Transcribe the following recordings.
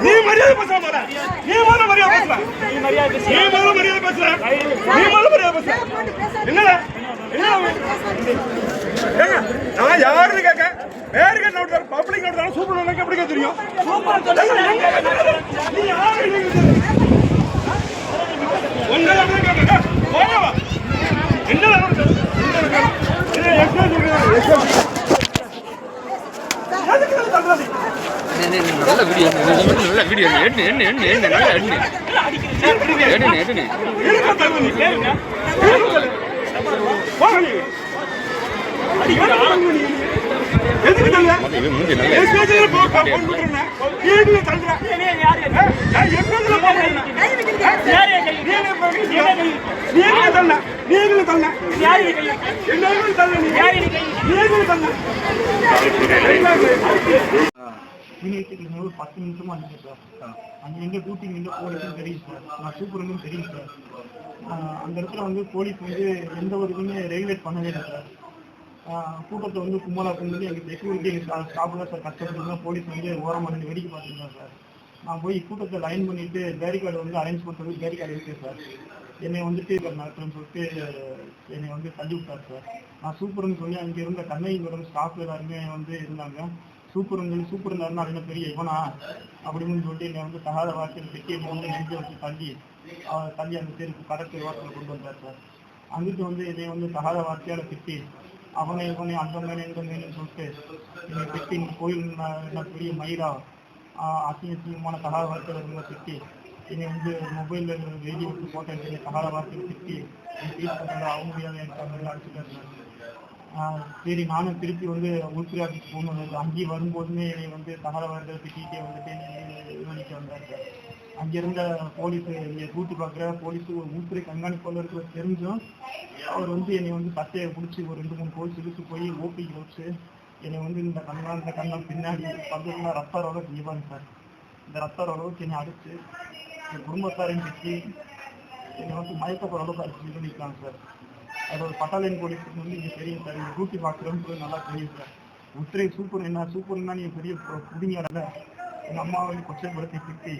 நீ மரியாதை பேசலாம். நீ முதல்ல மரியாதை பேசல. நீ முதல்ல மரியாதை பேசல. என்னடா ஏங்க நான் யாருன்னு கேட்க பேரு கேட்ட பப்ளிக் நோட்டாலும் சூப்பர் எப்படிங்க தெரியும்? நீ யாரு ஒன்றா கேட்க போயவா என்ன நல்ல வீடியோ நல்ல வீடியோ என்ன நல்ல எண்ணு ஒரு 10 நிமிஷமா இருந்துச்சு சார். அங்கே எங்கே டியூட்டி எங்கே போலீஸும் தெரியும் சார், நான் சூப்பருக்கும் தெரியும் சார். அந்த இடத்துல வந்து போலீஸ் வந்து எந்த ஒரு இதுவுமே ரெகுலேட் பண்ணவே இல்லை சார். கூட்டத்தை வந்து கும்பலாக கொண்டு எங்கள் செக்யூரிட்டி எங்கள் ஸ்டாஃப் தான் சார் கஷ்டப்பட்டு போலீஸ் வந்து ஓரமாக நின்று வேடிக்கை பார்த்துருந்தேன் சார். நான் போய் கூட்டத்தை லைன் பண்ணிட்டு பேரிகார்டு வந்து அரேஞ்ச் பண்ணுறது பேரிகார்டு இருக்குது சார். என்னை வந்துட்டு நடத்துறேன்னு சொல்லிட்டு என்னை வந்து தள்ளி விட்டார் சார். நான் சூப்பர்னு சொல்லி அங்கே இருந்த கண்ணகிபுரம் ஸ்டாஃப் எல்லாருமே வந்து இருந்தாங்க. சூப்பர் இருந்தாருன்னா என்ன பெரிய இவனா அப்படின்னு சொல்லிட்டு என்னை வந்து தகாத வார்த்தையில் திட்டி என்னை வந்து நெஞ்சை வச்சு தள்ளி அந்த தெருக்கு கடற்கரை வாசலில் கொண்டு வந்தார் சார். அங்கிட்டு வந்து என்னை வந்து தகாத வார்த்தையால் திட்டி அவனை அந்த மேலே இந்த மேலேன்னு சொல்லிட்டு என்னை திட்டி கோயில் என்ன பெரிய மயிரா அசிங்கமான தகாத வார்த்தையில் இருந்த திட்டி என்னை வந்து மொபைலில் வெளியே விட்டு போட்டோ எடுத்து தகாத வார்த்தையை திட்டி ஃபீஸ் பண்ணுறது ஆக முடியாது எனக்கு அந்த மாதிரி அடிச்சுட்டாரு சார். சரி நானும் திருப்பி வந்து உள்துறை ஆஃபீஸ் போகணும். அங்கேயே வரும்போதுமே என்னை வந்து தகாத வார்த்தை திட்டிகிட்டே வந்துட்டு இது பண்ணிட்டு வந்தார் சார். அங்கே இருந்த போலீஸு இங்கே கூட்டி பார்க்குற போலீஸு ஒரு உள்துறை கண்காணிப்பாளர் இருக்கிற தெரிஞ்சும் அவர் வந்து என்னை வந்து சட்டையை பிடிச்சி ஒரு 2-3 போலீஸ் இழுத்து போய் ஓபிக்கு வச்சு என்னை வந்து இந்த கண்ணம் பின்னாடி பக்கத்தில் ரத்த ரோகம் செய்வாங்க சார். இந்த ரத்த ரோகத்துக்கு என்னை அடித்து என் குடும்பத்தாரையும் திட்டி என்னை வந்து மயக்கப்படுற அளவுக்கு அடிச்சு இது பண்ணிக்கலாம் சார். அதோட பட்டாலியன் போலீஸுக்கு வந்து இங்கே தெரியும் சார், இங்கே டியூட்டி பார்க்குறோன்னு சொல்லி நல்லா தெரியும் சார். உத்திரை சூப்பர்னா நீங்கள் பெரிய புடிங்காடல எங்கள் அம்மா வந்து கொச்சைப்படுத்தி திட்டி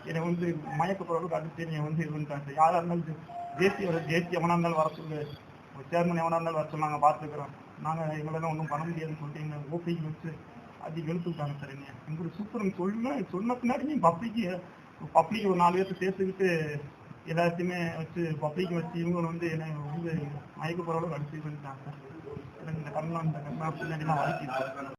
என்னை வந்து மயக்கப்படுற அளவுக்கு அடிச்சு என்னை வந்து இது பண்ணிட்டாங்க சார். யாராக இருந்தாலும் ஜேசி எவனாக இருந்தாலும் வர சொல்லு, ஒரு சேர்மன் எவனாக இருந்தாலும் வர சொல்லி நாங்கள் பார்த்துக்கிறோம், நாங்கள் எங்களெல்லாம் ஒன்றும் பண்ண முடியாதுன்னு சொல்லிட்டு எங்களை ஓபிக்கு வச்சு அது வெளுத்துட்டாங்க சார். என்ன எங்களுக்கு சூப்பர் சொன்ன பின்னாடி நீங்கள் பப்ளிக் ஒரு 4 பேர்த்து சேர்த்துக்கிட்டு எல்லாத்தையுமே வச்சு பப்ளிக் வச்சு இவங்க வந்து என்னை வந்து மயக்க போகிற அளவுக்கு அடிச்சு பண்ணிட்டாங்க சார். எனக்கு இந்த கண்ணா பின்னாடிலாம் வலிக்கிட்டு